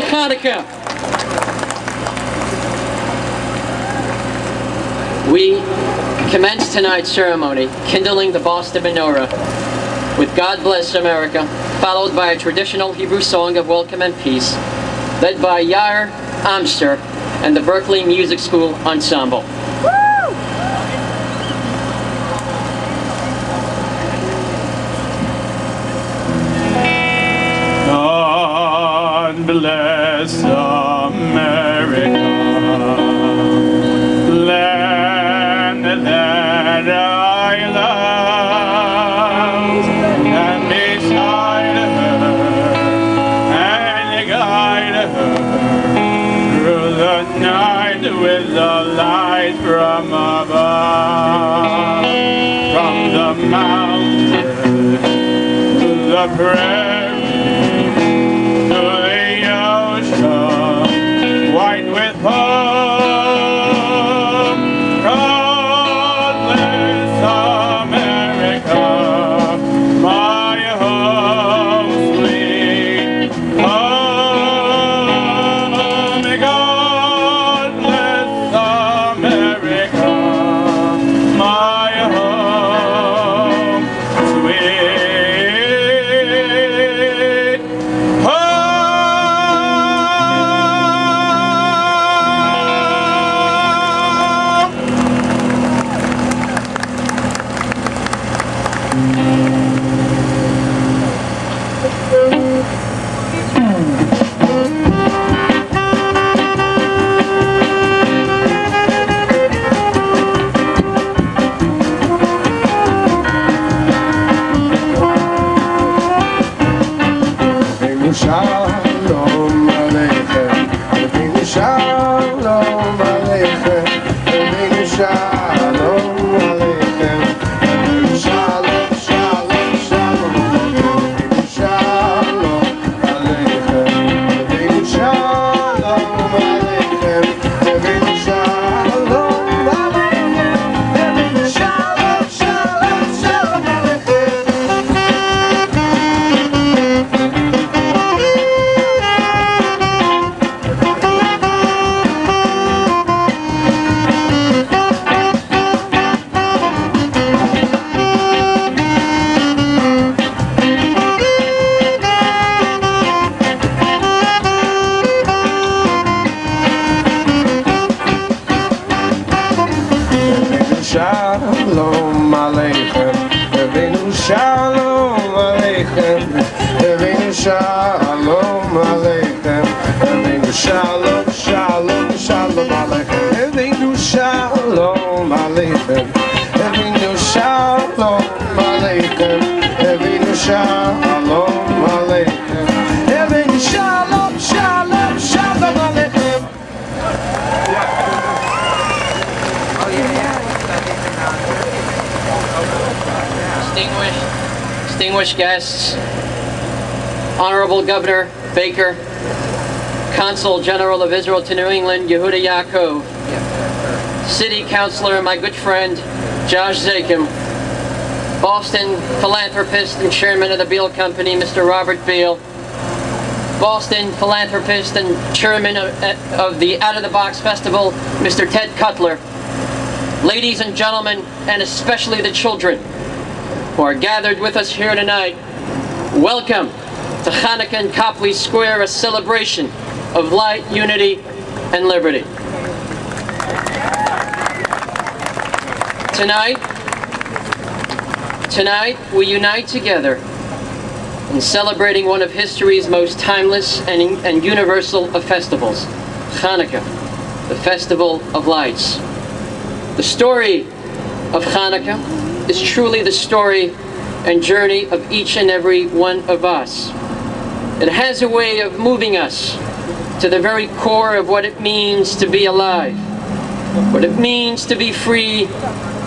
Happy Hanukkah! We commence tonight's ceremony kindling the Boston menorah with God Bless America, followed by a traditional Hebrew song of welcome and peace, led by Yair Amster and the Berkeley Music School Ensemble. God bless America, land that I love, and beside her, and guide her through the night with the light from above, from the mountain to the prairie, white with hope. God bless America, my home sweet home. God bless America, my home sweet home. Shalom Aleichem, Avinu Shalom Aleichem, Avinu Shalom Aleichem, Avinu Shalom, Shalom, Shalom Aleichem, Avinu Shalom Aleichem, Avinu Shalom Aleichem, Avinu Shalom, Shalom, Shalom Aleichem. Shalom Aleichem, Avinu Shalom Aleichem, Avinu Shalom Aleichem, Avinu Shalom, Shalom, Shalom Aleichem, Avinu Shalom Aleichem, Avinu Shalom Aleichem, Avinu Shalom Aleichem, Avinu Shalom, Shalom, Shalom Aleichem. Distinguished guests, Honorable Governor Baker, Consul General of Israel to New England, Yehuda Yaakov, City Councilor, my good friend, Josh Zakim, Boston philanthropist and chairman of the Beale Company, Mr. Robert Beale, Boston philanthropist and chairman of the Out of the Box Festival, Mr. Ted Cutler, ladies and gentlemen, and especially the children who are gathered with us here tonight, welcome to Chanukkah in Copley Square, a celebration of light, unity, and liberty. Tonight we unite together in celebrating one of history's most timeless and universal of festivals, Chanukkah, the Festival of Lights. The story of Chanukkah is truly the story and journey of each and every one of us. It has a way of moving us to the very core of what it means to be alive, what it means to be free,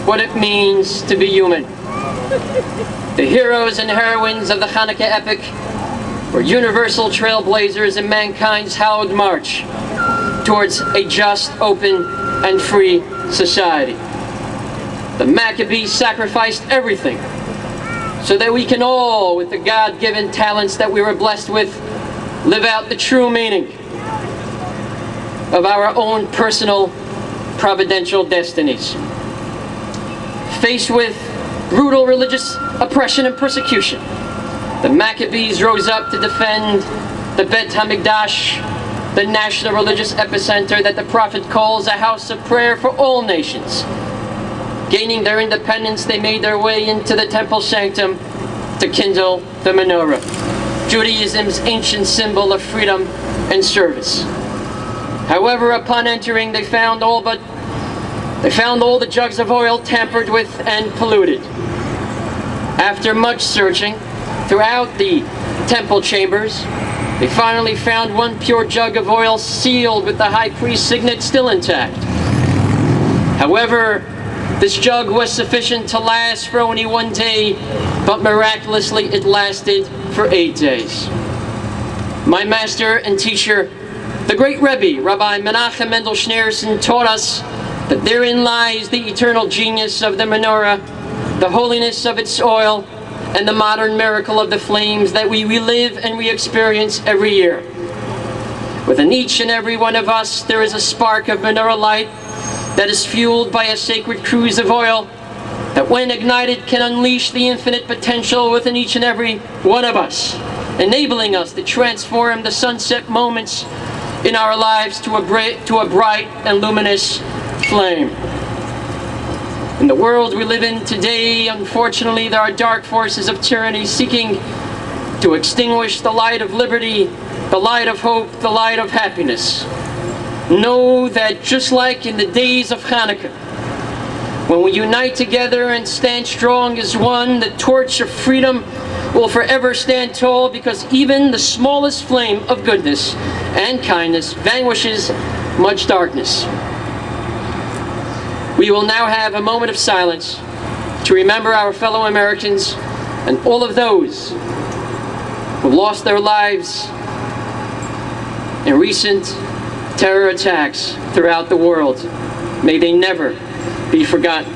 what it means to be human. The heroes and heroines of the Chanukkah epic were universal trailblazers in mankind's hallowed march towards a just, open, and free society. The Maccabees sacrificed everything so that we can all, with the God-given talents that we were blessed with, live out the true meaning of our own personal providential destinies. Faced with brutal religious oppression and persecution, the Maccabees rose up to defend the Bet HaMikdash, the national religious epicenter that the prophet calls a house of prayer for all nations. Gaining their independence, they made their way into the temple sanctum to kindle the menorah, Judaism's ancient symbol of freedom and service. However, upon entering, they found all the jugs of oil tampered with and polluted. After much searching throughout the temple chambers, they finally found one pure jug of oil sealed with the high priest's signet still intact. However, this jug was sufficient to last for only 1 day, but miraculously it lasted for 8 days. My master and teacher, the great Rebbe, Rabbi Menachem Mendel Schneerson, taught us that therein lies the eternal genius of the menorah, the holiness of its oil, and the modern miracle of the flames that we relive and re-experience every year. Within each and every one of us, there is a spark of menorah light that is fueled by a sacred cruse of oil that, when ignited, can unleash the infinite potential within each and every one of us, enabling us to transform the sunset moments in our lives to a bright and luminous flame. In the world we live in today, unfortunately, there are dark forces of tyranny seeking to extinguish the light of liberty, the light of hope, the light of happiness. Know that just like in the days of Chanukkah, when we unite together and stand strong as one, the torch of freedom will forever stand tall, because even the smallest flame of goodness and kindness vanquishes much darkness. We will now have a moment of silence to remember our fellow Americans and all of those who lost their lives in recent terror attacks throughout the world. May they never be forgotten.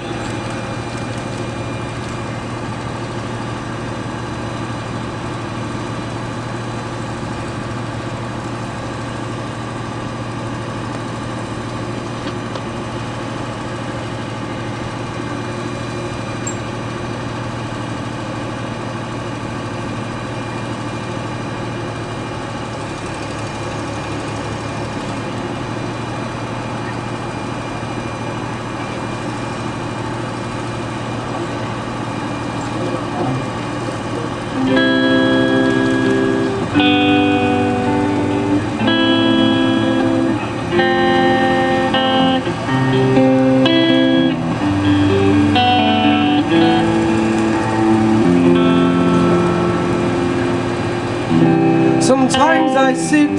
Sometimes I sit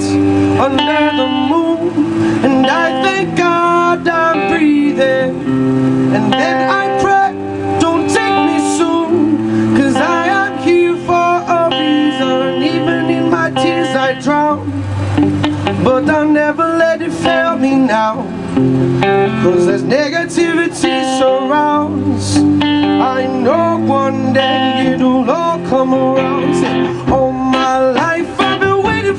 under the moon and I thank God I'm breathing, and then I pray, don't take me soon, 'cause I am here for a reason. Even in my tears I drown, but I'll never let it fail me now, 'cause as negativity surrounds, I know one day it'll all come around. Say, all my life I've been waiting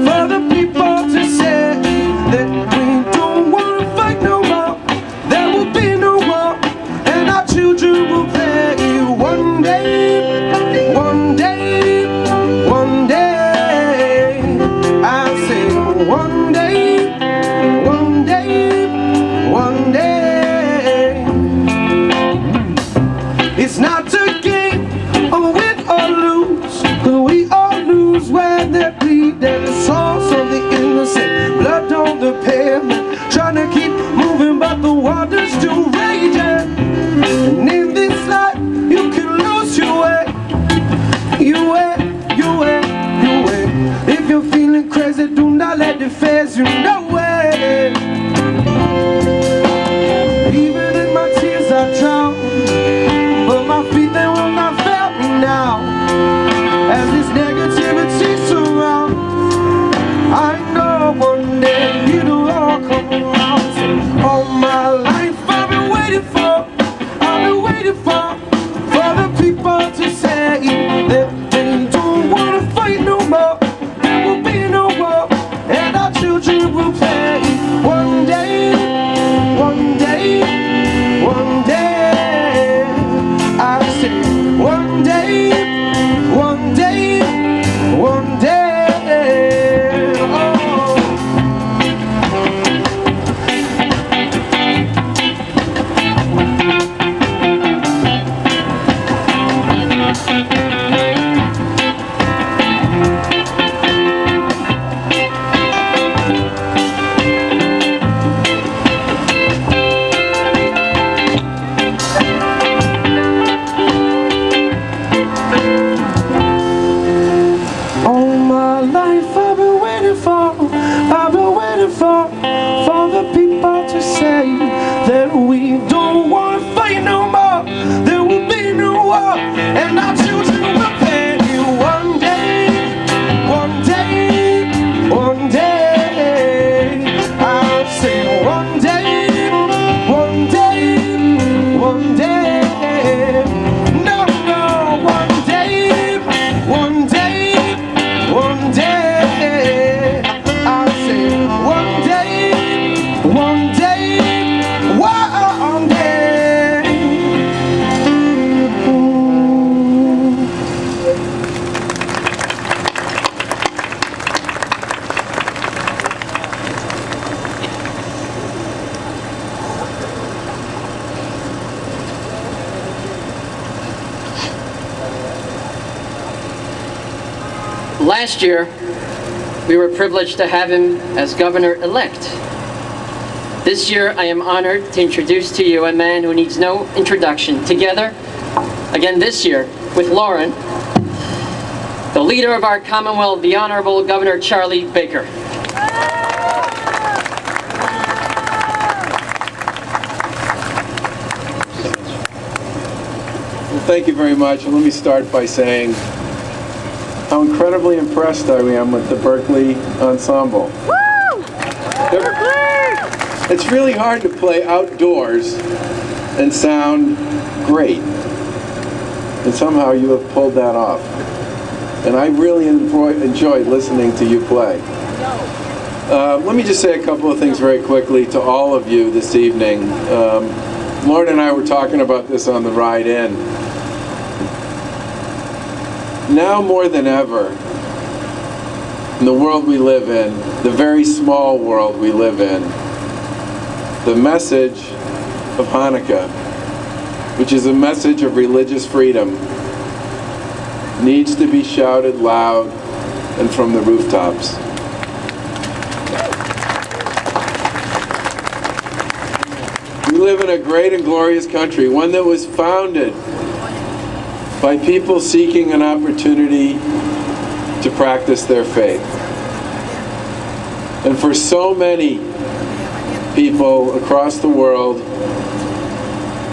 for the people to say that we don't want to fight no more, there will be no war, and our children will play. One day, one day, one day, I say one day, one day, one day. It's not a game of my life I've been waiting for, I've been waiting for the people to say that we don't want to fight no more, there will be no war, and our children will pay you one day, one day, one day. I'll say one day, one day, one day. No, no, one day, one day, one day. I'll say one day, one day, one day. Last year, we were privileged to have him as governor-elect. This year, I am honored to introduce to you a man who needs no introduction. Together, again this year, with Lauren, the leader of our Commonwealth, the Honorable Governor Charlie Baker. Well, thank you very much. And let me start by saying how incredibly impressed I am with the Berkeley Ensemble. Woo! It's really hard to play outdoors and sound great. And somehow you have pulled that off. And I really enjoyed listening to you play. Let me just say a couple of things very quickly to all of you this evening. Lauren and I were talking about this on the ride in. Now more than ever, in the world we live in, the very small world we live in, the message of Hanukkah, which is a message of religious freedom, needs to be shouted loud and from the rooftops. We live in a great and glorious country, one that was founded by people seeking an opportunity to practice their faith. And for so many people across the world,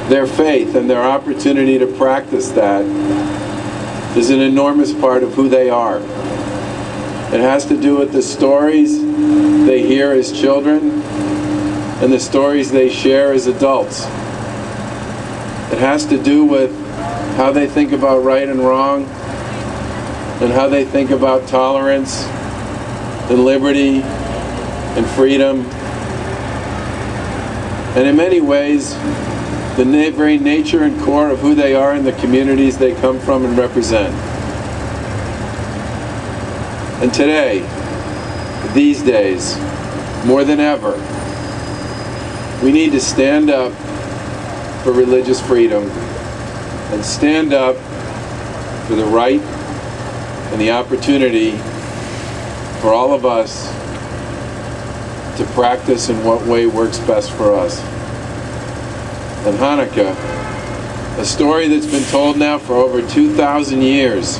their faith and their opportunity to practice that is an enormous part of who they are. It has to do with the stories they hear as children and the stories they share as adults. It has to do with how they think about right and wrong, and how they think about tolerance and liberty and freedom. And in many ways, the very nature and core of who they are in the communities they come from and represent. And today, these days, more than ever, we need to stand up for religious freedom and stand up for the right and the opportunity for all of us to practice in what way works best for us. And Hanukkah, a story that's been told now for over 2,000 years,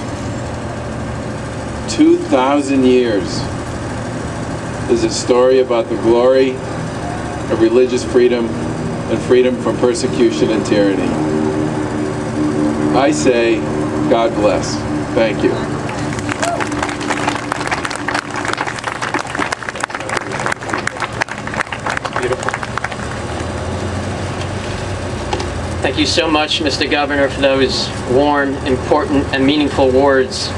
2,000 years, is a story about the glory of religious freedom and freedom from persecution and tyranny. I say, God bless. Thank you. Beautiful. Thank you so much, Mr. Governor, for those warm, important, and meaningful words.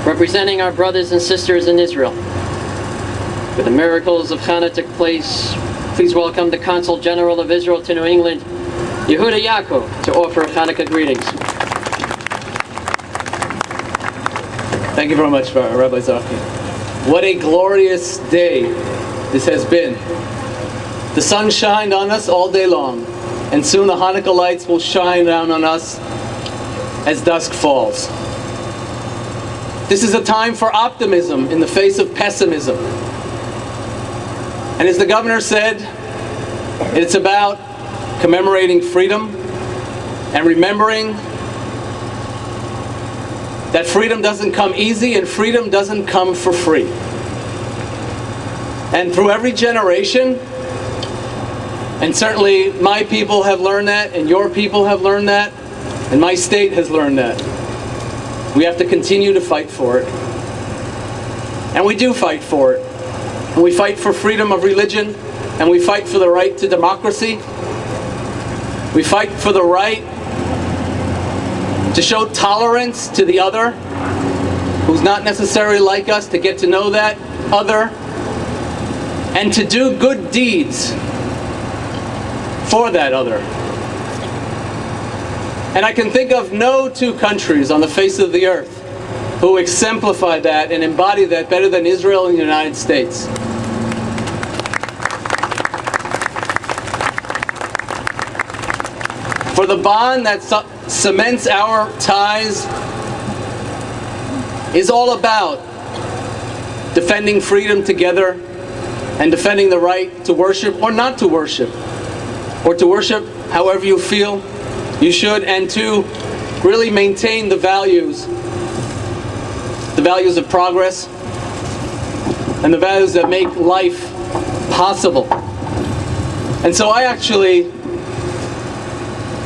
Representing our brothers and sisters in Israel, where the miracles of Hanukkah took place, please welcome the Consul General of Israel to New England, Yehuda Yaakov, to offer Hanukkah greetings. Thank you very much, Rabbi Zaki. What a glorious day this has been. The sun shined on us all day long, and soon the Hanukkah lights will shine down on us as dusk falls. This is a time for optimism in the face of pessimism. And as the governor said, it's about commemorating freedom and remembering that freedom doesn't come easy and freedom doesn't come for free. And through every generation, and certainly my people have learned that, and your people have learned that, and my state has learned that, we have to continue to fight for it. And we do fight for it. And we fight for freedom of religion, and we fight for the right to democracy. We fight for the right to show tolerance to the other, who's not necessarily like us, to get to know that other, and to do good deeds for that other. And I can think of no two countries on the face of the earth who exemplify that and embody that better than Israel and the United States. For the bond that cements our ties is all about defending freedom together and defending the right to worship or not to worship, or to worship however you feel you should, and to really maintain the values of progress and the values that make life possible. And so I actually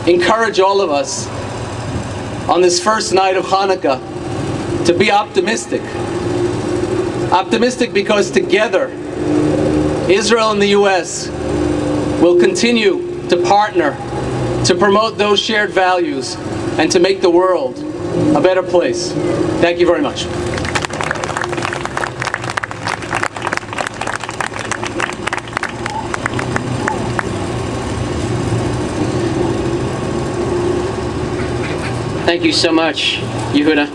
encourage all of us on this first night of Hanukkah to be optimistic. Optimistic because together, Israel and the U.S. will continue to partner to promote those shared values and to make the world a better place. Thank you very much. Thank you so much, Yehuda.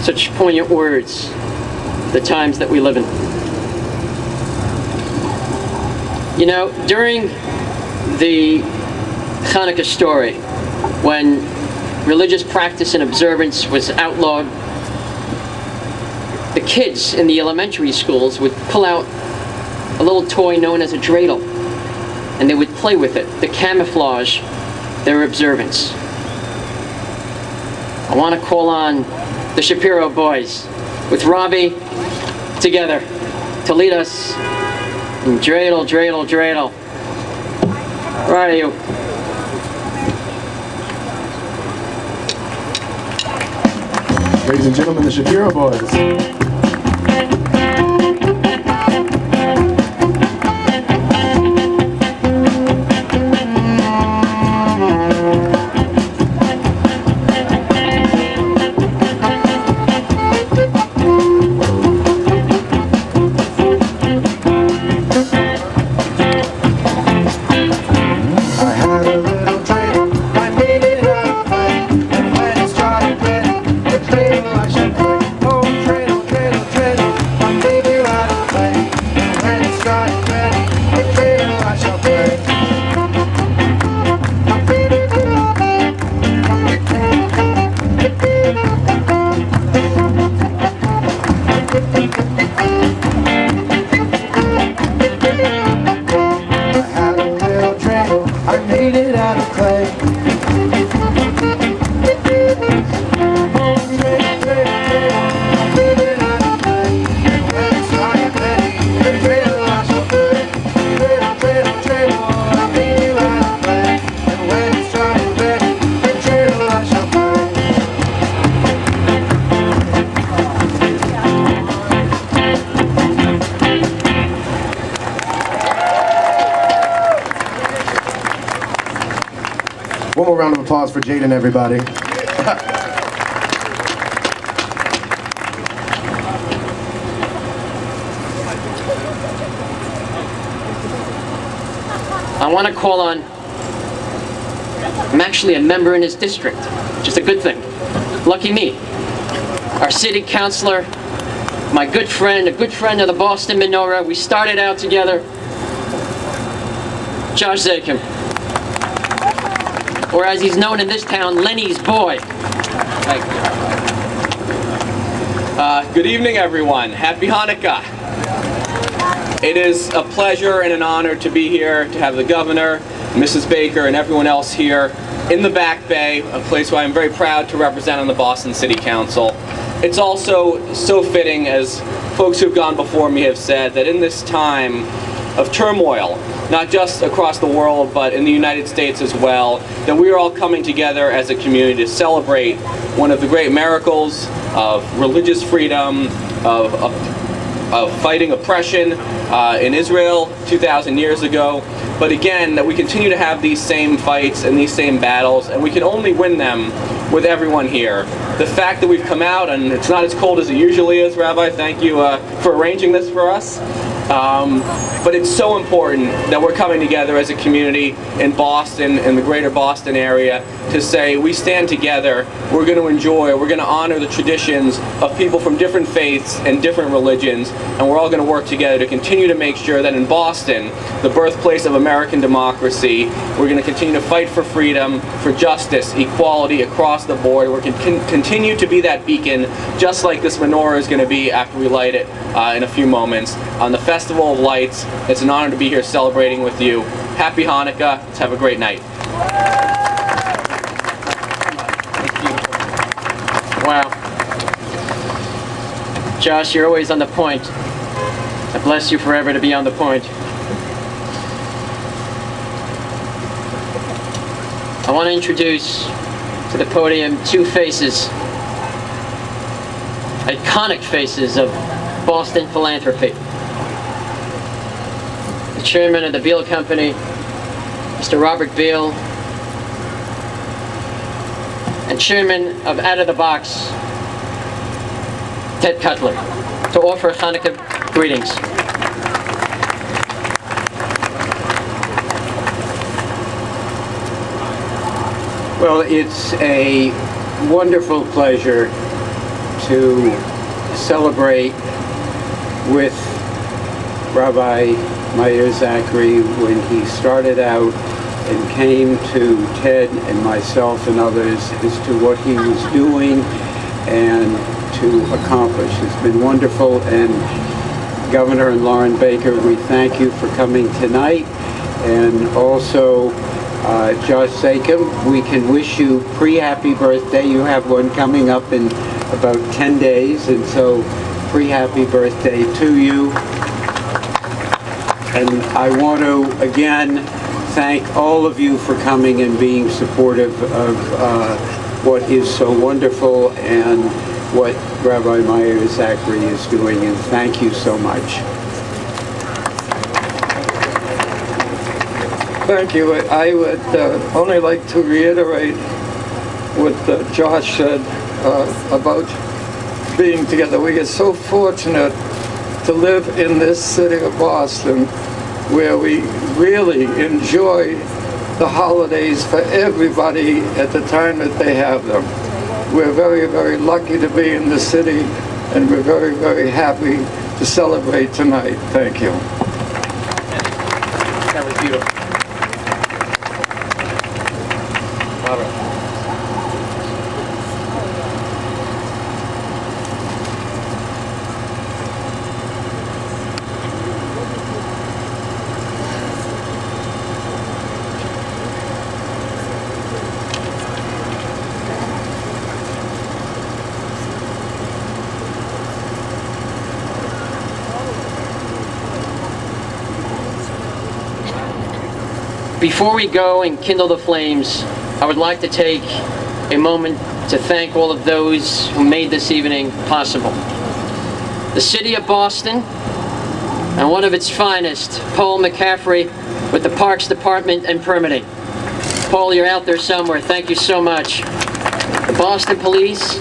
Such poignant words, the times that we live in. You know, during the Chanukkah story, when religious practice and observance was outlawed, the kids in the elementary schools would pull out a little toy known as a dreidel, and they would play with it to camouflage their observance. I want to call on the Shapiro boys with Robbie together to lead us in dreidel, dreidel, dreidel. Where are you? Ladies and gentlemen, the Shapiro boys. One more round of applause for Jaden, everybody. I want to call on, I'm actually a member in his district, which is a good thing. Lucky me. Our city councilor, my good friend, a good friend of the Boston Menorah. We started out together. Josh Zakim. Or as he's known in this town, Lenny's boy. Thank you. Good evening, everyone. Happy Hanukkah. It is a pleasure and an honor to be here, to have the governor, Mrs. Baker, and everyone else here in the Back Bay, a place where I'm very proud to represent on the Boston City Council. It's also so fitting, as folks who've gone before me have said, that in this time of turmoil, not just across the world, but in the United States as well, that we are all coming together as a community to celebrate one of the great miracles of religious freedom, of fighting oppression in Israel 2,000 years ago. But again, that we continue to have these same fights and these same battles, and we can only win them with everyone here. The fact that we've come out and it's not as cold as it usually is, Rabbi, thank you for arranging this for us. But it's so important that we're coming together as a community in Boston, in the greater Boston area, to say we stand together, we're going to enjoy, we're going to honor the traditions of people from different faiths and different religions, and we're all going to work together to continue to make sure that in Boston, the birthplace of American democracy, we're going to continue to fight for freedom, for justice, equality across the board. We're going to continue to be that beacon, just like this menorah is going to be after we light it in a few moments on the Festival of Lights. It's an honor to be here celebrating with you. Happy Hanukkah. Let's have a great night. Wow. Josh, you're always on the point. I bless you forever to be on the point. I want to introduce to the podium two faces, iconic faces of Boston philanthropy. The chairman of the Beale Company, Mr. Robert Beale, and chairman of Out of the Box, Ted Cutler, to offer Hanukkah greetings. Well, it's a wonderful pleasure to celebrate with Rabbi Meir Zachary when he started out and came to Ted and myself and others as to what he was doing and to accomplish. It's been wonderful, and Governor and Lauren Baker, we thank you for coming tonight, and also Josh Sakem, we can wish you pre-happy birthday. You have one coming up in about 10 days, and so pre-happy birthday to you. And I want to again thank all of you for coming and being supportive of what is so wonderful and what Rabbi Meir Zachary is doing, and thank you so much. Thank you. I would only like to reiterate what Josh said about being together. We are so fortunate to live in this city of Boston, where we really enjoy the holidays for everybody at the time that they have them. We're very, very lucky to be in the city, and we're very, very happy to celebrate tonight. Thank you. That was beautiful. Robert. Before we go and kindle the flames, I would like to take a moment to thank all of those who made this evening possible. The city of Boston and one of its finest, Paul McCaffrey with the Parks Department and Permitting. Paul, you're out there somewhere. Thank you so much. The Boston Police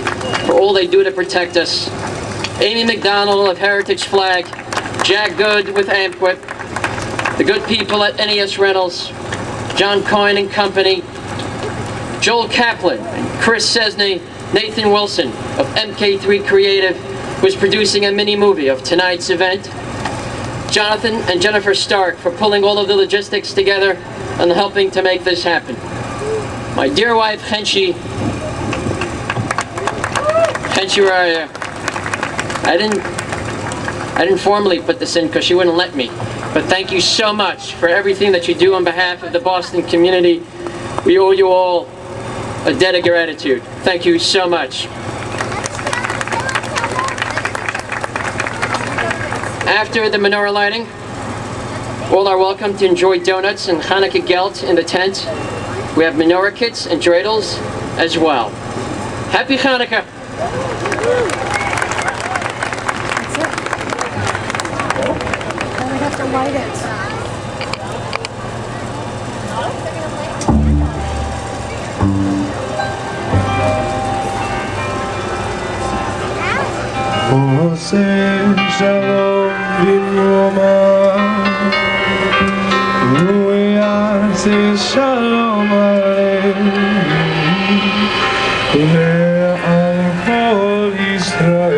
for all they do to protect us. Amy McDonald of Heritage Flag, Jack Good with Amquip, the good people at NES Rentals, John Coyne and Company, Joel Kaplan, and Chris Cesney, Nathan Wilson of MK3 Creative, who's producing a mini movie of tonight's event, Jonathan and Jennifer Stark for pulling all of the logistics together and helping to make this happen. My dear wife, Henshi, where are you? I didn't formally put this in because she wouldn't let me. But thank you so much for everything that you do on behalf of the Boston community. We owe you all a debt of gratitude. Thank you so much. After the menorah lighting, all are welcome to enjoy donuts and Hanukkah gelt in the tent. We have menorah kits and dreidels as well. Happy Hanukkah! Then we have to light it. Shalom Bimroma, Shalom Aleichem, Israel.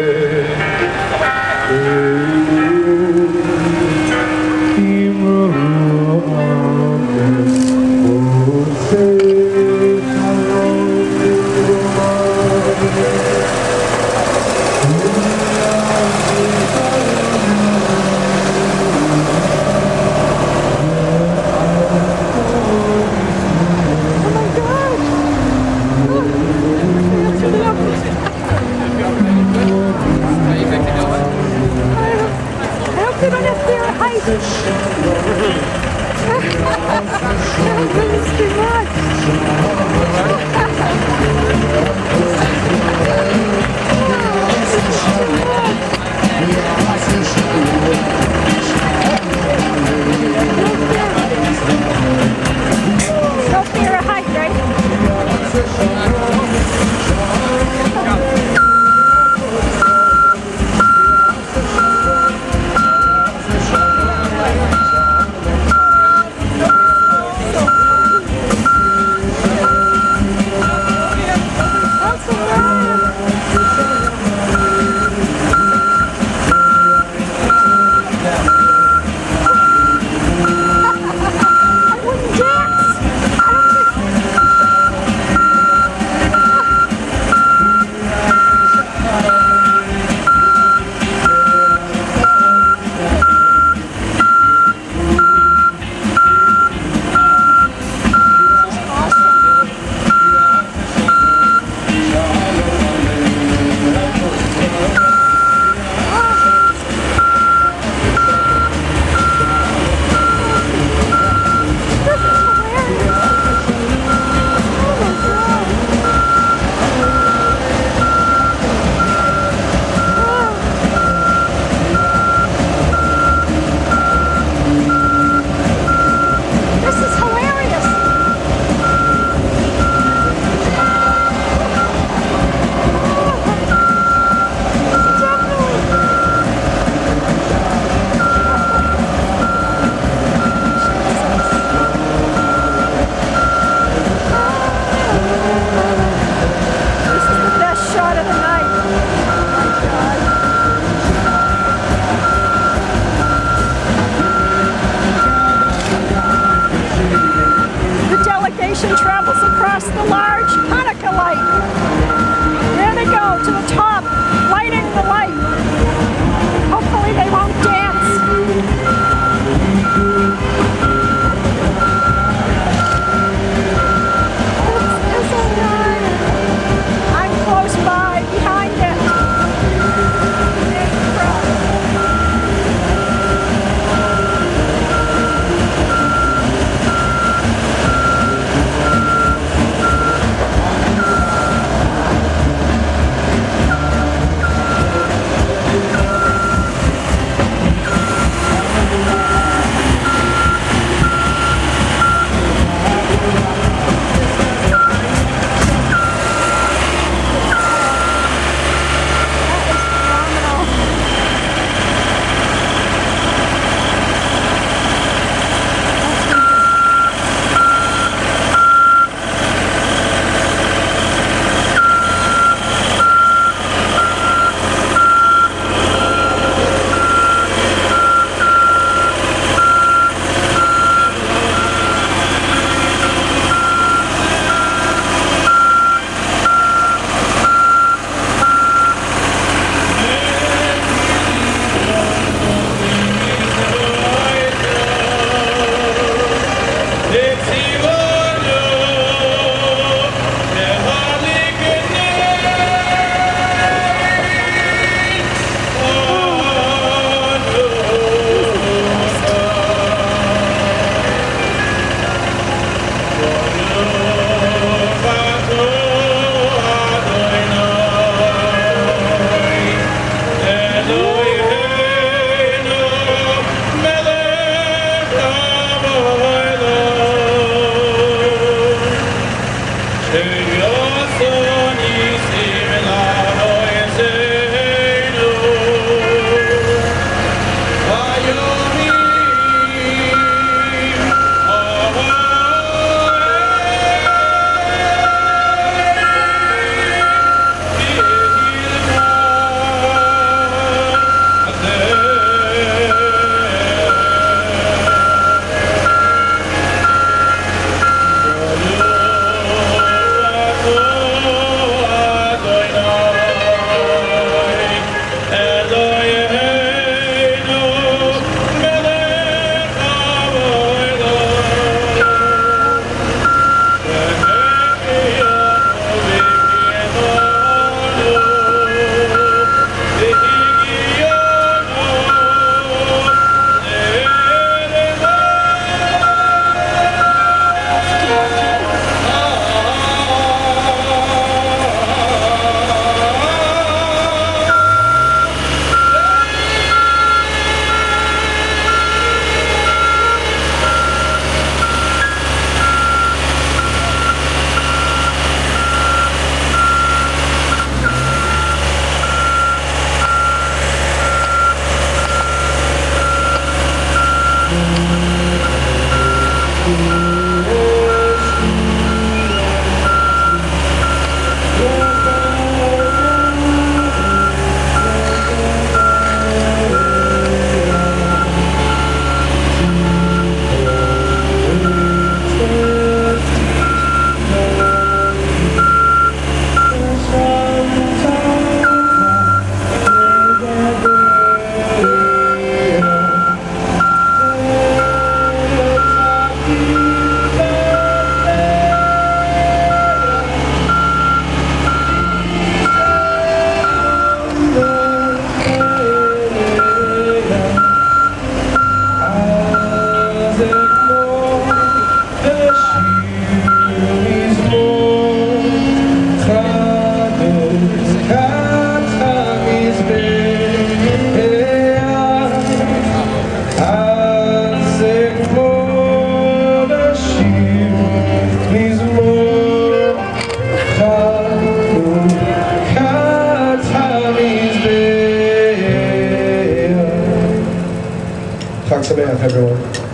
Sameach, everyone.